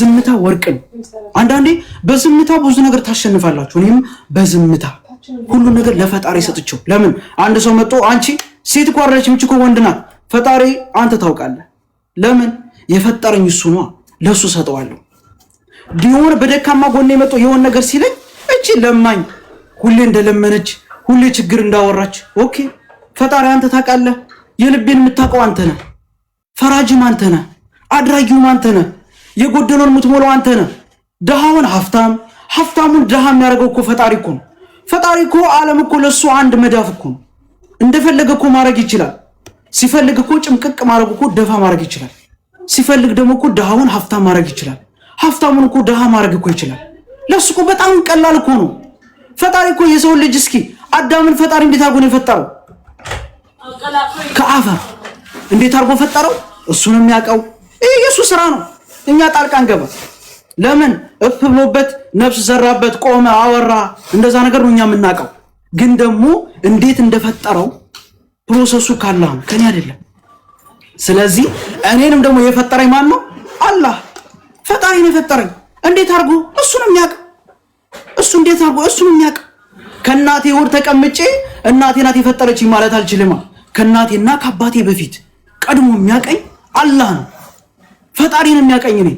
ዝምታ ወርቅ ነው። አንዳንዴ በዝምታ ብዙ ነገር ታሸንፋላችሁ። እኔም በዝምታ ሁሉ ነገር ለፈጣሪ ሰጥቼው። ለምን አንድ ሰው መጥቶ አንቺ ሴት እኮ አይደለችም እኮ ወንድ ናት፣ ፈጣሪ አንተ ታውቃለህ። ለምን የፈጠረኝ እሱ ነው፣ ለሱ ሰጠዋለሁ። ዲዮን በደካማ ጎኔ መጥቶ የሆነ ነገር ሲለኝ እቺ ለማኝ ሁሌ እንደለመነች ሁሌ ችግር እንዳወራች ኦኬ ፈጣሪ አንተ ታውቃለህ። የልቤን የምታውቀው አንተ ነህ። ፈራጅም አንተ ነህ፣ አድራጊውም አንተ ነህ፣ የጎደለውን የምትሞላው አንተ ነህ። ደሃውን ሀብታም ሀብታሙን ደሃ የሚያደርገው እኮ ፈጣሪ እኮ ነው። ፈጣሪ እኮ ዓለም እኮ ለሱ አንድ መዳፍ እኮ ነው። እንደፈለገ እኮ ማድረግ ይችላል። ሲፈልግ እኮ ጭምቅቅ ማድረግ እኮ ደፋ ማድረግ ይችላል። ሲፈልግ ደግሞ እኮ ደሃውን ሀብታም ማድረግ ይችላል። ሀብታሙን እኮ ደሃ ማድረግ እኮ ይችላል። ለሱ እኮ በጣም ቀላል እኮ ነው። ፈጣሪ እኮ የሰው ልጅ እስኪ አዳምን ፈጣሪ እንዴት አድርጎ ነው የፈጠረው? ከአፈር እንዴት አድርጎ ፈጠረው? እሱ ነው የሚያውቀው። ይሄ የሱ ስራ ነው። እኛ ጣልቃ እንገባ። ለምን እፍ ብሎበት ነፍስ ዘራበት፣ ቆመ፣ አወራ፣ እንደዛ ነገር ነው እኛ የምናውቀው። ግን ደግሞ እንዴት እንደፈጠረው ፕሮሰሱ ካላህ ከኔ አይደለም። ስለዚህ እኔንም ደግሞ የፈጠረኝ ማን ነው? አላህ ፈጣሪ ነው የፈጠረኝ። እንዴት አድርጎ? እሱ ነው የሚያውቀው። እሱ እንዴት አድርጎ? እሱ ነው የሚያውቀው። ከእናቴ ወር ተቀምጬ እናቴ ናት የፈጠረችኝ ማለት አልችልም። ከእናቴና ከአባቴ በፊት ቀድሞ የሚያቀኝ አላህ ነው። ፈጣሪ ነው የሚያቀኝ። እኔ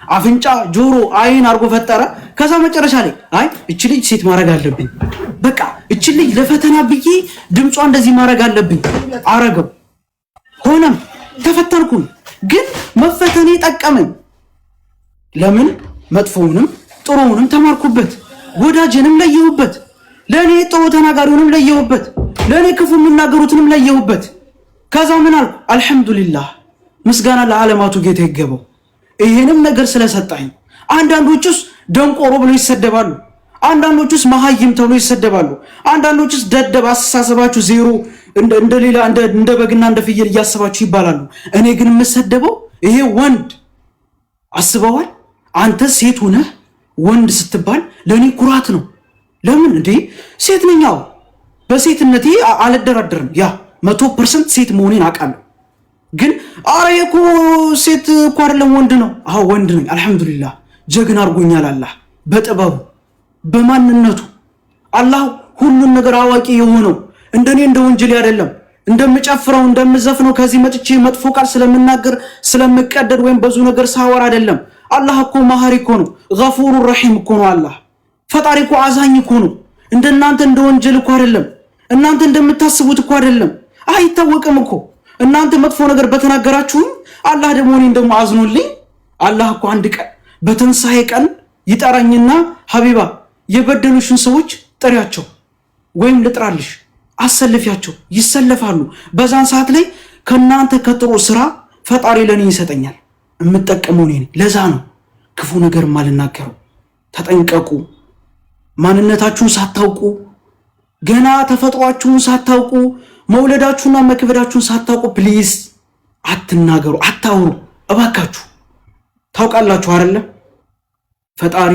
አፍንጫ፣ ጆሮ፣ አይን አድርጎ ፈጠረ። ከዛ መጨረሻ ላይ አይ እቺ ልጅ ሴት ማድረግ አለብኝ፣ በቃ እቺ ልጅ ለፈተና ብዬ ድምጿ እንደዚህ ማድረግ አለብኝ አረገው። ሆነም ተፈተንኩኝ። ግን መፈተኔ ጠቀመኝ። ለምን? መጥፎውንም ጥሩውንም ተማርኩበት፣ ወዳጅንም ለየሁበት፣ ለኔ ጥሩ ተናጋሪውንም ለየሁበት፣ ለኔ ክፉ የሚናገሩትንም ለየሁበት። ከዛ ምን አልኩ? አልሐምዱሊላህ ምስጋና ለዓለማቱ ጌታ ይገባው ይሄንም ነገር ስለሰጣኝ። አንዳንዶቹስ ደንቆሮ ብለው ይሰደባሉ፣ አንዳንዶቹስ መሀይም ተብሎ ይሰደባሉ፣ አንዳንዶቹስ ደደብ አስተሳሰባችሁ ዜሮ እንደሌላ እንደ በግና እንደ ፍየል እያሰባችሁ ይባላሉ። እኔ ግን የምሰደበው ይሄ ወንድ አስበዋል። አንተ ሴት ሆነህ ወንድ ስትባል ለኔ ኩራት ነው። ለምን እንዴ ሴት ነኛው በሴትነቴ አልደራደርም። ያ 100% ሴት መሆኔን አውቃለሁ። ግን አረ እኮ ሴት እኮ አይደለም ወንድ ነው። አዎ ወንድ ነኝ። አልሐምዱሊላህ ጀግና አድርጎኛል አላህ በጥበቡ በማንነቱ። አላህ ሁሉን ነገር አዋቂ የሆነው እንደኔ እንደ ወንጀል አይደለም። እንደምጨፍረው እንደምዘፍነው ከዚህ መጥቼ መጥፎ ቃል ስለምናገር ስለምቀደድ ወይም ብዙ ነገር ሳወር አይደለም። አላህ እኮ መሐሪ እኮ ነው። ገፉሩ ረሂም እኮ ነው። አላህ ፈጣሪ እኮ አዛኝ እኮ ነው። እንደናንተ እንደ ወንጀል እኮ አይደለም። እናንተ እንደምታስቡት እኮ አይደለም። አይታወቅም እኮ እናንተ መጥፎ ነገር በተናገራችሁ አላህ ደግሞ እኔን ደግሞ አዝኖልኝ አላህ እኮ አንድ ቀን በትንሳኤ ቀን ይጠራኝና ሀቢባ የበደሉሽን ሰዎች ጥሪያቸው ወይም ልጥራልሽ አሰልፊያቸው ይሰለፋሉ። በዛን ሰዓት ላይ ከናንተ ከጥሩ ስራ ፈጣሪ ለኔ ይሰጠኛል። የምጠቀመው እኔ ነኝ። ለዛ ነው ክፉ ነገር ማልናገረው። ተጠንቀቁ። ማንነታችሁን ሳታውቁ ገና ተፈጥሯችሁን ሳታውቁ መውለዳችሁና መክበዳችሁን ሳታውቁ ፕሊዝ አትናገሩ፣ አታውሩ እባካችሁ። ታውቃላችሁ አይደለ? ፈጣሪ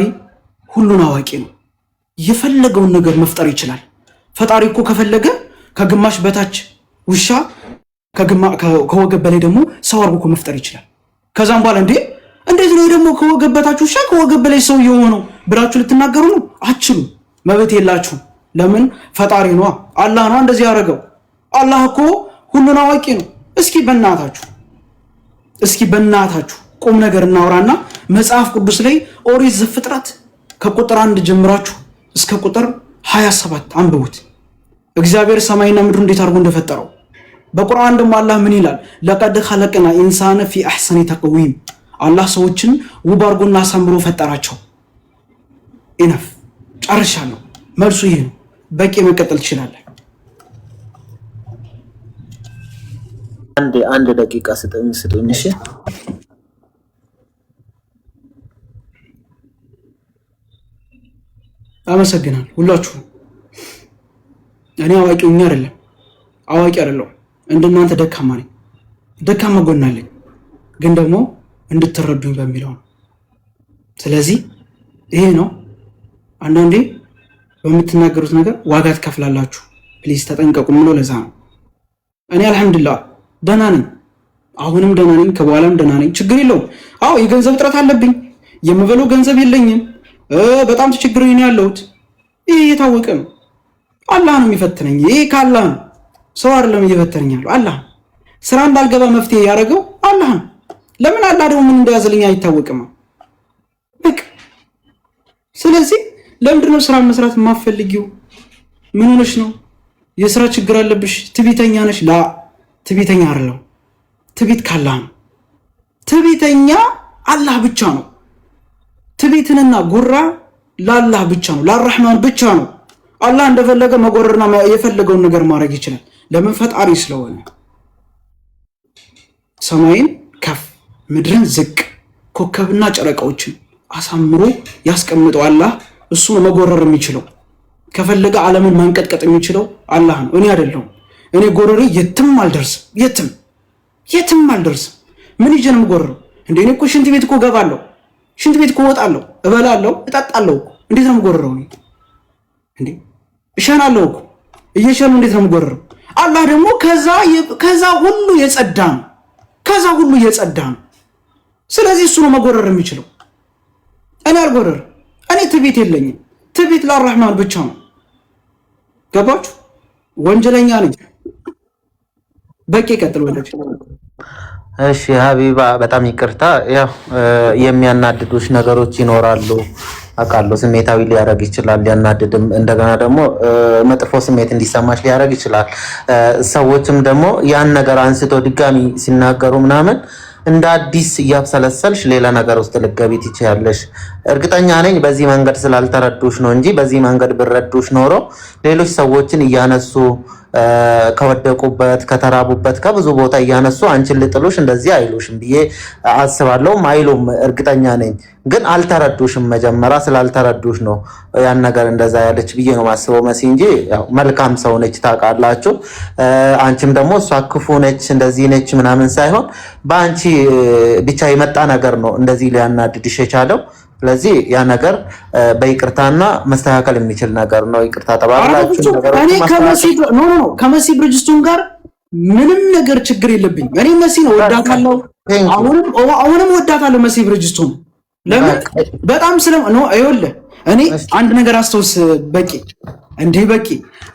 ሁሉን አዋቂ ነው። የፈለገውን ነገር መፍጠር ይችላል። ፈጣሪ እኮ ከፈለገ ከግማሽ በታች ውሻ ከወገብ በላይ ደግሞ ሰው አድርጎ እኮ መፍጠር ይችላል። ከዛም በኋላ እንዴት ነው ደግሞ ከወገብ በታች ውሻ ከወገብ በላይ ሰው የሆነው ብላችሁ ልትናገሩ ነው? አትችሉም። መብት የላችሁ። ለምን? ፈጣሪ ነው፣ አላህ ነው እንደዚህ ያደረገው። አላህ እኮ ሁሉን አዋቂ ነው። እስኪ በእናታችሁ ቁም ነገር እናውራና መጽሐፍ ቅዱስ ላይ ኦሪት ዘፍጥረት ከቁጥር 1 ጀምራችሁ እስከ ቁጥር 27 አንብቡት። እግዚአብሔር ሰማይና ምድር እንዴት አድርጎ እንደፈጠረው። በቁርአን ደግሞ አላህ ምን ይላል? ለቀድ ኸለቅና ኢንሳነ ፊ አሕሰኒ ተቅዊም። አላህ ሰዎችን ውብ አድርጎና አሳምሮ ፈጠራቸው። ኢነፍ ጨርሻለሁ። መልሱ ይሄ ነው። በቂ መቀጠል ትችላለህ። አንድ ደቂቃ ስጡኝ። እሺ አመሰግናለሁ ሁላችሁ። እኔ አዋቂውኛ አዋቂ አይደለሁም። እንደናንተ ደካማ ነኝ። ደካማ ጎን አለኝ፣ ግን ደግሞ እንድትረዱኝ በሚለው ነው። ስለዚህ ይሄ ነው። አንዳንዴ በምትናገሩት ነገር ዋጋ ትከፍላላችሁ። ፕሊዝ ተጠንቀቁ ምለው ለዛ ነው። እኔ አልሐምዱሊላህ ደህና ነኝ። አሁንም ደህና ነኝ፣ ከበኋላም ደህና ነኝ። ችግር የለውም። አዎ የገንዘብ እጥረት አለብኝ፣ የምበለው ገንዘብ የለኝም፣ በጣም ተቸግሬ ነው ያለሁት። ይሄ የታወቀ ነው። አላህ ነው የሚፈትነኝ። ይሄ ከአላህ ነው፣ ሰው አይደለም እየፈተነኝ ያለው አላህ። ስራ እንዳልገባ መፍትሄ ያደረገው አላህ ነው። ለምን አላህ ደግሞ ምን እንደያዘልኝ አይታወቅም። በቃ ስለዚህ ለምንድን ነው ስራ መስራት የማትፈልጊው? ምን ሆነሽ ነው? የስራ ችግር አለብሽ? ትዕቢተኛ ነሽ? ላ ትዕቢተኛ አይደለም። ትዕቢት ካላህ ነው። ትዕቢተኛ አላህ ብቻ ነው። ትዕቢትንና ጉራ ለአላህ ብቻ ነው፣ ለአርህማን ብቻ ነው። አላህ እንደፈለገ መጎረርና የፈለገውን ነገር ማድረግ ይችላል። ለምን? ፈጣሪ ስለሆነ። ሰማይን ከፍ ምድርን ዝቅ ኮከብና ጨረቃዎችን አሳምሮ ያስቀምጠው አላህ። እሱ ነው መጎረር የሚችለው። ከፈለገ ዓለምን ማንቀጥቀጥ የሚችለው አላህ ነው፣ እኔ አይደለሁም። እኔ ጎረሬ የትም አልደርስም፣ የትም አልደርስም። ምን ይዤ ነው የምጎረረው እንዴ? እኔ እኮ ሽንት ቤት እኮ ገባለሁ፣ ሽንት ቤት እኮ እወጣለሁ፣ እበላለሁ፣ እጠጣለሁ እኮ። እንዴት ነው የምጎረረው እንዴ? እሸናለሁ እኮ። እየሸኑ እንዴት ነው የምጎረረው? አላህ ደግሞ ከዛ ሁሉ የጸዳ ነው፣ ከዛ ሁሉ የጸዳ ነው። ስለዚህ እሱ ነው መጎረር የሚችለው፣ እኔ አልጎረርም። እኔ ትዕቢት የለኝም። ትዕቢት ለአርህማን ብቻ ነው። ገባችሁ? ወንጀለኛ ነኝ። በቂ ቀጥል ወለች። እሺ ሀቢባ በጣም ይቅርታ። ያው የሚያናድዱሽ ነገሮች ይኖራሉ አውቃለሁ። ስሜታዊ ሊያደርግ ይችላል፣ ሊያናድድም፣ እንደገና ደግሞ መጥፎ ስሜት እንዲሰማሽ ሊያደርግ ይችላል። ሰዎችም ደግሞ ያን ነገር አንስቶ ድጋሚ ሲናገሩ ምናምን እንደ አዲስ እያብሰለሰልሽ ሌላ ነገር ውስጥ ልትገቢ ትችያለሽ። እርግጠኛ ነኝ በዚህ መንገድ ስላልተረዱሽ ነው እንጂ በዚህ መንገድ ብረዱሽ ኖሮ ሌሎች ሰዎችን እያነሱ ከወደቁበት ከተራቡበት ከብዙ ቦታ እያነሱ አንቺን ልጥሉሽ እንደዚህ አይሉሽም ብዬ አስባለሁም አይሉም፣ እርግጠኛ ነኝ። ግን አልተረዱሽም። መጀመሪያ ስላልተረዱሽ ነው ያን ነገር እንደዛ ያለች ብዬ ነው ማስበው መሲ እንጂ ያው መልካም ሰው ነች ታውቃላችሁ። አንቺም ደግሞ እሷ ክፉ ነች እንደዚህ ነች ምናምን ሳይሆን በአንቺ ብቻ የመጣ ነገር ነው እንደዚህ ሊያናድድሽ የቻለው። ስለዚህ ያ ነገር በይቅርታና መስተካከል የሚችል ነገር ነው። ይቅርታ ተባብላችሁ እኔ ከመሲ ብርጅስቶን ጋር ምንም ነገር ችግር የለብኝ። እኔ መሲ ነው ወዳታለሁ፣ አሁንም ወዳታለሁ መሲ ብርጅስቶን። ለምን በጣም ነው አይወለ እኔ አንድ ነገር አስተውስ በቂ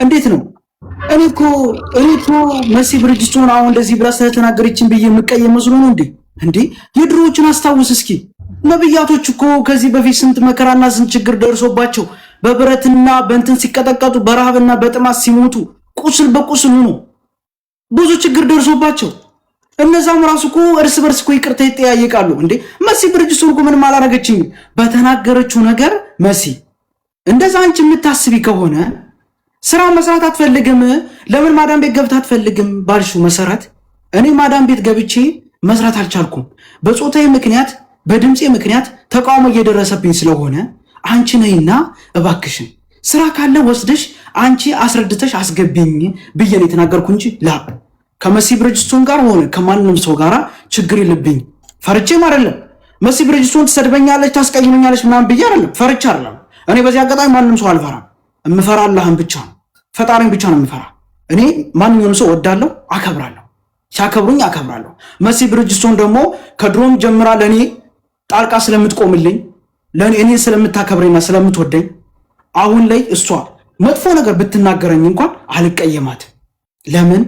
እንዴት ነው እኔ እኮ መሲ ብርጅስቶን አሁን እንደዚህ ብላ ስለተናገረችን ብዬ የምቀየም መስሎ ነው እንዴ? የድሮዎችን አስታውስ እስኪ። ነብያቶች እኮ ከዚህ በፊት ስንት መከራና ስንት ችግር ደርሶባቸው በብረትና በእንትን ሲቀጠቀጡ በረሃብና በጥማት ሲሞቱ ቁስል በቁስል ሆኖ ብዙ ችግር ደርሶባቸው እነዛም ራሱ እኮ እርስ በርስ እኮ ይቅርታ ይጠያየቃሉ እንዴ። መሲ ብርጅስቶን እኮ ምንም አላረገችኝ በተናገረችው ነገር። መሲ እንደዛ አንቺ የምታስቢ ከሆነ ስራ መስራት አትፈልግም? ለምን ማዳም ቤት ገብታ አትፈልግም ባልሽው መሰረት እኔ ማዳም ቤት ገብቼ መስራት አልቻልኩም። በጾታዬ ምክንያት በድምፄ ምክንያት ተቃውሞ እየደረሰብኝ ስለሆነ አንቺ ነይና እባክሽን ስራ ካለ ወስደሽ አንቺ አስረድተሽ አስገቢኝ ብዬ ነው የተናገርኩ እንጂ ከመሲ ብርጅስቶን ጋር ሆነ ከማንም ሰው ጋር ችግር የለብኝ። ፈርቼም አይደለም። መሲ ብርጅስቶን ትሰድበኛለች፣ ታስቀይመኛለች ምናምን ብዬ አይደለም፣ ፈርቼ አይደለም። እኔ በዚህ አጋጣሚ ማንም ሰው አልፈራም። እምፈራ አላህን ብቻ ነው፣ ፈጣሪን ብቻ ነው የምፈራ። እኔ ማንኛውንም ሰው ወዳለሁ፣ አከብራለሁ፣ ሲያከብሩኝ አከብራለሁ። መሲ ብርጅስቶን ደግሞ ከድሮም ጀምራ ለኔ ጣልቃ ስለምትቆምልኝ እኔ ስለምታከብረኝና ስለምትወደኝ አሁን ላይ እሷ መጥፎ ነገር ብትናገረኝ እንኳን አልቀየማት። ለምን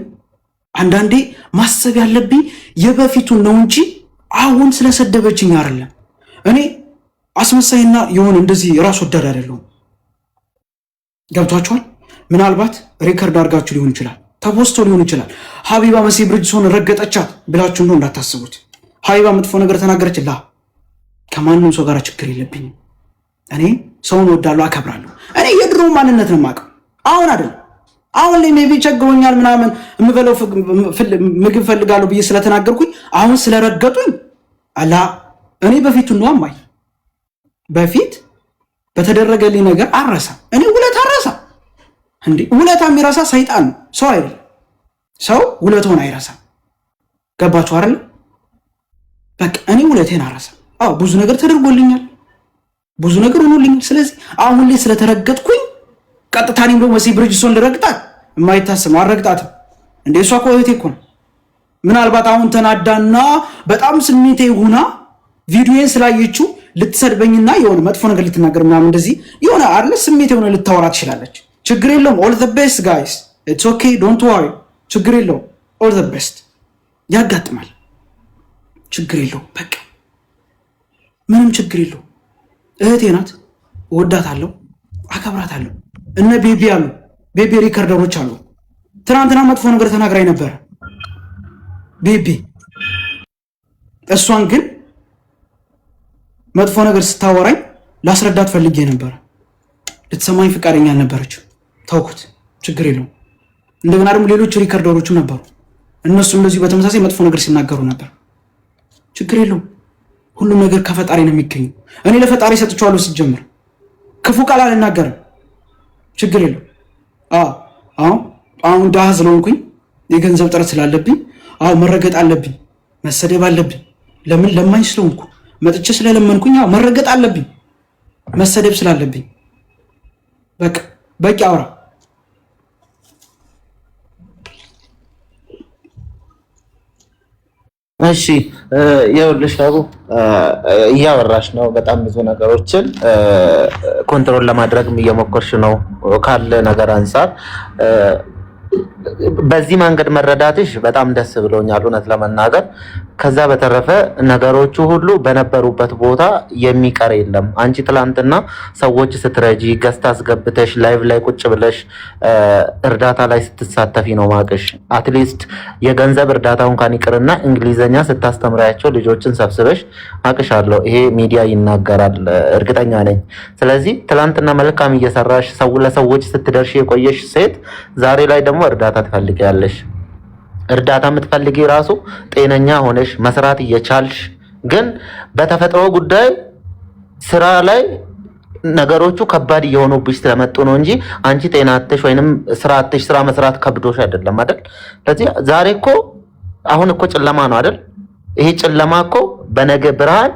አንዳንዴ ማሰብ ያለብኝ የበፊቱን ነው እንጂ አሁን ስለሰደበችኝ አይደለም። እኔ አስመሳይና የሆነ እንደዚህ ራስ ወዳድ አይደለሁም። ገብቷችኋል? ምናልባት ሪከርድ አድርጋችሁ ሊሆን ይችላል፣ ተፖስቶ ሊሆን ይችላል። ሀቢባ መሲ ብርጅስቶን ረገጠቻት ብላችሁ ነው እንዳታስቡት። ሀቢባ መጥፎ ነገር ተናገረች ከማንም ሰው ጋር ችግር የለብኝም። እኔ ሰውን ወዳለሁ፣ አከብራለሁ። እኔ የድሮ ማንነት ነው የማውቀው፣ አሁን አይደለም። አሁን ላይ ሜቢ ቸግሮኛል ምናምን የምበለው ምግብ ፈልጋለሁ ብዬ ስለተናገርኩኝ አሁን ስለረገጡኝ እኔ በፊቱን ነው አማይ በፊት በተደረገልኝ ነገር አረሳ። እኔ ውለታ አረሳ እንዴ? ውለታ የሚረሳ ሰይጣን ነው፣ ሰው አይደለም። ሰው ውለታውን አይረሳ። ገባችሁ አይደል? በቃ እኔ ውለቴን አረሳ። ብዙ ነገር ተደርጎልኛል፣ ብዙ ነገር ሆኖልኛል። ስለዚህ አሁን ላይ ስለተረገጥኩኝ ቀጥታ እኔም ደግሞ መሲ ብርጅስቶን ልረግጣት የማይታሰብ አልረግጣትም እንዴ። እሷ እኮ እህቴ እኮ ነው። ምናልባት አሁን ተናዳና በጣም ስሜቴ ሆና ቪዲዮን ስላየችው ልትሰድበኝና የሆነ መጥፎ ነገር ልትናገር ምናምን እንደዚህ የሆነ አይደለ ስሜት የሆነ ልታወራ ትችላለች። ችግር የለውም። ኦል ዘ ቤስት ጋይስ ኢትስ ኦኬ ዶንት ወሪ። ችግር የለውም። ኦል ዘ ቤስት ያጋጥማል። ችግር የለውም። በቃ ምንም ችግር የለውም። እህቴ ናት፣ እወዳታለሁ፣ አከብራታለሁ። እነ ቤቢ አሉ፣ ቤቢ ሪከርደሮች አሉ። ትናንትና መጥፎ ነገር ተናግራኝ ነበረ ቤቢ። እሷን ግን መጥፎ ነገር ስታወራኝ ላስረዳት ፈልጌ ነበረ። ልትሰማኝ ፈቃደኛ አልነበረችም። ተውኩት። ችግር የለውም። እንደገና ደግሞ ሌሎች ሪከርደሮችም ነበሩ። እነሱም እንደዚሁ በተመሳሳይ መጥፎ ነገር ሲናገሩ ነበር። ችግር የለውም። ሁሉም ነገር ከፈጣሪ ነው የሚገኘው። እኔ ለፈጣሪ ሰጥቼዋለሁ። ሲጀምር ክፉ ቃል አልናገርም። ችግር የለውም። አሁን ድሃ ስለሆንኩኝ የገንዘብ ጥረት ስላለብኝ መረገጥ አለብኝ፣ መሰደብ አለብኝ። ለምን ለማኝ ስለሆንኩ መጥቼ ስለለመንኩኝ መረገጥ አለብኝ፣ መሰደብ ስላለብኝ። በቂ አውራ። እሺ ይኸውልሽ አቡ እያወራሽ ነው። በጣም ብዙ ነገሮችን ኮንትሮል ለማድረግም እየሞከርሽ ነው ካለ ነገር አንፃር። በዚህ መንገድ መረዳትሽ በጣም ደስ ብሎኛል እውነት ለመናገር። ከዛ በተረፈ ነገሮቹ ሁሉ በነበሩበት ቦታ የሚቀር የለም። አንቺ ትላንትና ሰዎች ስትረጂ ገዝታ አስገብተሽ ላይቭ ላይ ቁጭ ብለሽ እርዳታ ላይ ስትሳተፊ ነው ማቅሽ። አትሊስት የገንዘብ እርዳታው እንኳን ይቅርና እንግሊዘኛ ስታስተምሪያቸው ልጆችን ሰብስበሽ አቅሻለሁ። ይሄ ሚዲያ ይናገራል እርግጠኛ ነኝ። ስለዚህ ትላንትና መልካም እየሰራሽ ለሰዎች ስትደርሽ የቆየሽ ሴት ዛሬ ላይ ደግሞ እርዳታ ትፈልጊያለሽ። እርዳታ የምትፈልጊ ራሱ ጤነኛ ሆነሽ መስራት እየቻልሽ ግን በተፈጥሮ ጉዳይ ስራ ላይ ነገሮቹ ከባድ እየሆኑብሽ ስለመጡ ነው እንጂ አንቺ ጤና አጥተሽ ወይንም ስራ አጥተሽ ስራ መስራት ከብዶሽ አይደለም አይደል? ስለዚህ ዛሬ እኮ አሁን እኮ ጨለማ ነው አይደል? ይሄ ጨለማ እኮ በነገ ብርሃን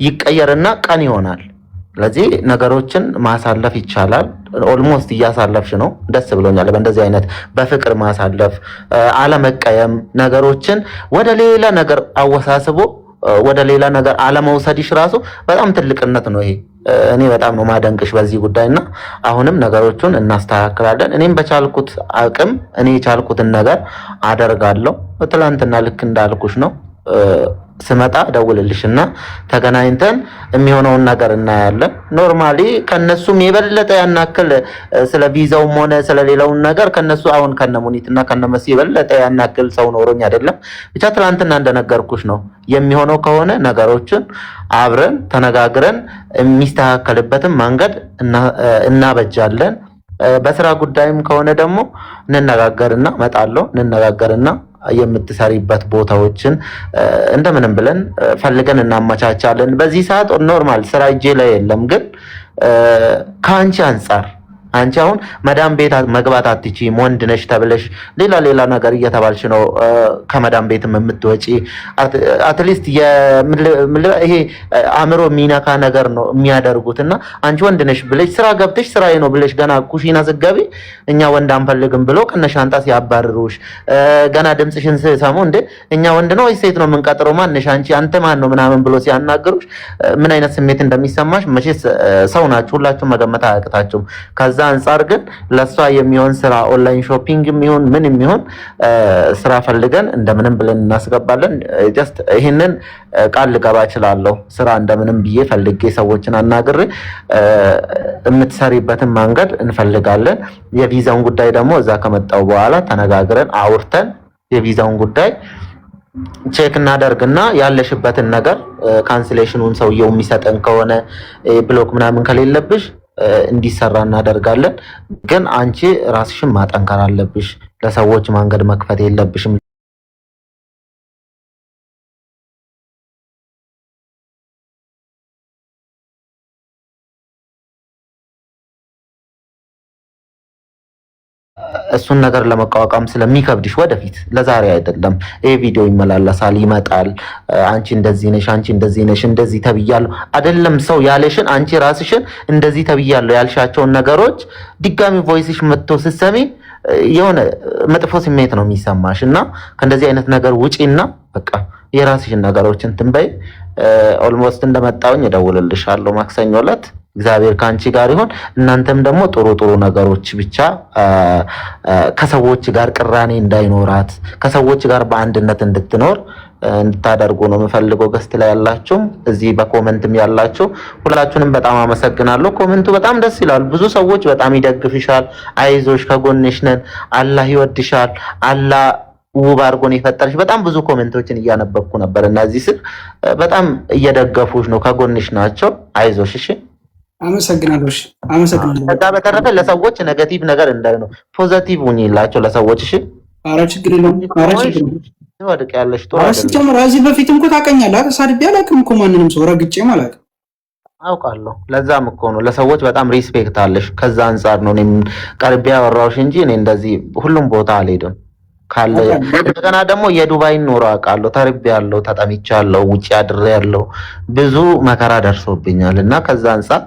ይቀየርና ቀን ይሆናል። ስለዚህ ነገሮችን ማሳለፍ ይቻላል። ኦልሞስት እያሳለፍሽ ነው። ደስ ብሎኛል። በእንደዚህ አይነት በፍቅር ማሳለፍ፣ አለመቀየም፣ ነገሮችን ወደ ሌላ ነገር አወሳስቦ ወደ ሌላ ነገር አለመውሰድሽ ራሱ በጣም ትልቅነት ነው። ይሄ እኔ በጣም ነው ማደንቅሽ በዚህ ጉዳይና አሁንም ነገሮቹን እናስተካክላለን። እኔም በቻልኩት አቅም እኔ የቻልኩትን ነገር አደርጋለሁ። ትላንትና ልክ እንዳልኩሽ ነው ስመጣ ደውልልሽና ተገናኝተን የሚሆነውን ነገር እናያለን። ኖርማሊ ከነሱም የበለጠ ያናክል ስለ ቪዛውም ሆነ ስለሌላውን ነገር ከነሱ አሁን ከነሙኒትና ከነመሲ የበለጠ ያናክል ሰው ኖሮኝ አይደለም። ብቻ ትላንትና እንደነገርኩሽ ነው የሚሆነው ከሆነ ነገሮችን አብረን ተነጋግረን የሚስተካከልበትን መንገድ እናበጃለን። በስራ ጉዳይም ከሆነ ደግሞ እንነጋገርና መጣለው እንነጋገርና የምትሰሪበት ቦታዎችን እንደምንም ብለን ፈልገን እናመቻቻለን። በዚህ ሰዓት ኖርማል ስራ እጄ ላይ የለም፣ ግን ከአንቺ አንፃር አንቺ አሁን መዳም ቤት መግባት አትችይም፣ ወንድ ነሽ ተብለሽ ሌላ ነገር እየተባልሽ ነው ከመዳም ቤትም የምትወጪ። አትሊስት ይሄ አእምሮ የሚነካ ነገር ነው የሚያደርጉትና አንቺ ወንድ ነሽ ብለሽ ስራ ገብተሽ ስራዬ ነው ብለሽ ገና ኩሽና ስትገቢ እኛ ወንድ አንፈልግም ብሎ ከነሻንጣ ሲያባርሩሽ፣ ገና ድምፅሽን ሲሰሙ እንዴ እኛ ወንድ ነው ወይ ሴት ነው የምንቀጥረው ማንሽ አንቺ አንተ ማን ነው ምናምን ብሎ ሲያናግሩሽ ምን አይነት ስሜት እንደሚሰማሽ መቼስ ሰው ናችሁ ሁላችሁም መገመት አያቅታችሁም። ከዛ አንፃር ግን ለሷ የሚሆን ስራ ኦንላይን ሾፒንግ የሚሆን ምን የሚሆን ስራ ፈልገን እንደምንም ብለን እናስገባለን። ጀስት ይሄንን ቃል ልገባ እችላለሁ። ስራ እንደምንም ብዬ ፈልጌ ሰዎችን አናግሬ የምትሰሪበትን መንገድ እንፈልጋለን። የቪዛውን ጉዳይ ደግሞ እዛ ከመጣው በኋላ ተነጋግረን አውርተን የቪዛውን ጉዳይ ቼክ እናደርግና ያለሽበትን ነገር ካንስሌሽኑን ሰውየው የሚሰጠን ከሆነ ብሎክ ምናምን ከሌለብሽ እንዲሰራ እናደርጋለን። ግን አንቺ ራስሽን ማጠንከር አለብሽ። ለሰዎች መንገድ መክፈት የለብሽም። እሱን ነገር ለመቋቋም ስለሚከብድሽ ወደፊት ለዛሬ አይደለም። ይሄ ቪዲዮ ይመላለሳል ይመጣል። አንቺ እንደዚህ ነሽ፣ አንቺ እንደዚህ ነሽ፣ እንደዚህ ተብያለሁ አይደለም ሰው ያለሽን አንቺ ራስሽን እንደዚህ ተብያለሁ ያልሻቸውን ነገሮች ድጋሚ ቮይስሽ መጥቶ ስትሰሚ የሆነ መጥፎ ስሜት ነው የሚሰማሽ እና ከእንደዚህ አይነት ነገር ውጪና በቃ የራስሽን ነገሮችን ትንበይ። ኦልሞስት እንደመጣውኝ እደውልልሻለሁ ማክሰኞ ዕለት። እግዚአብሔር ካንቺ ጋር ይሁን። እናንተም ደግሞ ጥሩ ጥሩ ነገሮች ብቻ ከሰዎች ጋር ቅራኔ እንዳይኖራት ከሰዎች ጋር በአንድነት እንድትኖር እንድታደርጉ ነው የምፈልገው። ገስት ላይ ያላችሁም እዚህ በኮመንትም ያላችሁ ሁላችሁንም በጣም አመሰግናለሁ። ኮመንቱ በጣም ደስ ይላል። ብዙ ሰዎች በጣም ይደግፍሻል፣ አይዞሽ፣ ከጎንሽ ነን፣ አላህ ይወድሻል፣ አላህ ውብ አድርጎን የፈጠረሽ በጣም ብዙ ኮሜንቶችን እያነበብኩ ነበር እና እዚህ ስር በጣም እየደገፉሽ ነው፣ ከጎንሽ ናቸው። አይዞሽ። እሺ አመሰግናለሁ። እሺ አመሰግናለሁ። ከዛ በተረፈ ለሰዎች ኔጋቲቭ ነገር እንዳይሆን ፖዚቲቭ ሁኚላቸው ለሰዎች። እሺ ኧረ ችግር የለውም። ኧረ ችግር የለውም። ወድቅ ያለሽ ጥሩ አይደል? ሲጀምር እዚህ በፊትም እኮ ታውቀኛለህ። ተሳድቤ አላውቅም እኮ ማንንም ሰው ረግጬም አላውቅም። አውቃለሁ። ለዛም እኮ ነው ለሰዎች በጣም ሪስፔክት አለሽ። ከዛ አንፃር ነው እኔም ቀርቤ ያወራሁሽ እንጂ እኔ እንደዚህ ሁሉም ቦታ አልሄድም። ካለ እንደገና ደግሞ የዱባይን ኑሮ አውቃለሁ። ተርቤያለሁ፣ ተጠምቻለሁ፣ ውጪ አድሬያለሁ፣ ብዙ መከራ ደርሶብኛል እና ከዛ አንፃር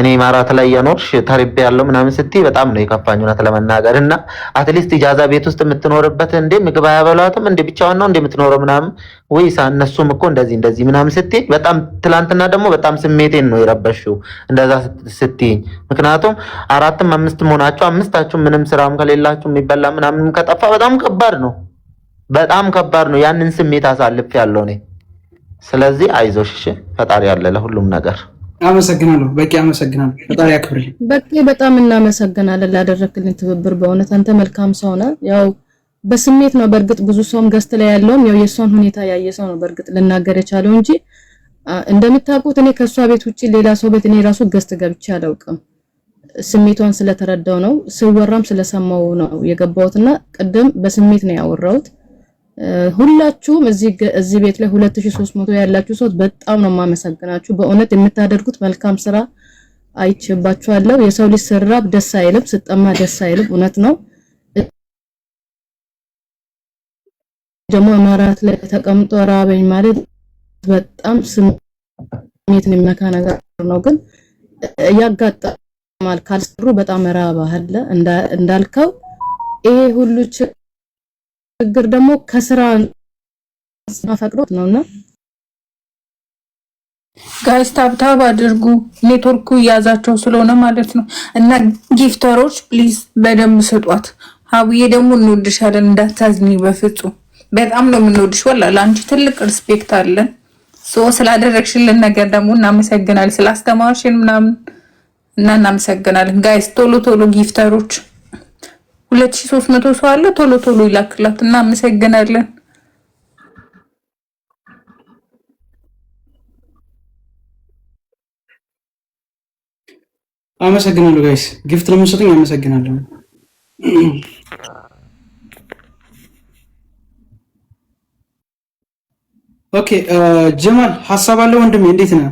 እኔ ማራት ላይ የኖርሽ ተርቤያለሁ ምናምን ስትይ በጣም ነው የከፋኝ እውነት ለመናገር እና አትሊስት ኢጃዛ ቤት ውስጥ የምትኖርበት እንዴ ምግብ አያበሏትም እንዴ ብቻዋን ነው እንዴ የምትኖረው ምናምን ወይስ እነሱም እኮ እንደዚህ ምናምን ስትይ በጣም ትላንትና ደግሞ በጣም ስሜቴን ነው የረበሽው እንደዛ ስትይ። ምክንያቱም አራትም አምስትም ሆናችሁ አምስታችሁ ምንም ስራም ከሌላችሁ የሚበላ ምናምን ከጠፋ በጣም ከባድ ነው፣ በጣም ከባድ ነው። ያንን ስሜት አሳልፍ ያለው እኔ። ስለዚህ አይዞሽ፣ እሺ ፈጣሪ ያለ ለሁሉም ነገር። አመሰግናለሁ። በቂ አመሰግናለሁ። ፈጣሪ ያክብርልኝ። በቂ በጣም እናመሰግናለን ላደረክልን ትብብር። በእውነት አንተ መልካም ሰው ነህ። ያው በስሜት ነው በእርግጥ ብዙ ሰውም ገስት ላይ ያለውም ያው የሷን ሁኔታ ያየ ሰው ነው በእርግጥ ልናገር የቻለው እንጂ እንደምታውቁት እኔ ከሷ ቤት ውጪ ሌላ ሰው ቤት እኔ ራሱ ገስት ገብቼ አላውቅም። ስሜቷን ስለተረዳው ነው ስወራም ስለሰማው ነው የገባሁትና ቅድም በስሜት ነው ያወራሁት። ሁላችሁም እዚህ ቤት ላይ 2300 ያላችሁ ሰው በጣም ነው የማመሰግናችሁ። በእውነት የምታደርጉት መልካም ስራ አይቼባችኋለሁ። የሰው ልጅ ሲራብ ደስ አይልም፣ ሲጠማ ደስ አይልም። እውነት ነው። ደግሞ አማራት ላይ ተቀምጦ ራበኝ ማለት በጣም ስሜትን የሚነካ ነገር ነው። ግን ያጋጥማል ካልሰሩ በጣም ራብ አለ እንዳልከው ይሄ ሁሉ ችግር ደግሞ ከስራ ማፈቅሮት ነውና ጋይስ ታብታብ አድርጉ። ኔትወርኩ ያዛቸው ስለሆነ ማለት ነው። እና ጊፍተሮች ፕሊዝ በደንብ ስጧት። ሀቡዬ ደግሞ እንወድሻለን፣ እንዳታዝኒ በፍጹም በጣም ነው የምንወድሽ። ወላሂ ለአንቺ ትልቅ ሪስፔክት አለን። ስላደረግሽልን ነገር ደግሞ እናመሰግናለን። ስላስተማርሽን ምናምን እና እናመሰግናለን። ጋይስ ቶሎ ቶሎ ጊፍተሮች 2300 ሰው አለ። ቶሎ ቶሎ ይላክላት እና እናመሰግናለን። አመሰግናለሁ ጋይስ ጊፍት ለምትሰጡኝ አመሰግናለሁ። ኦኬ ጀማል ሐሳብ አለ ወንድሜ፣ እንዴት ነህ?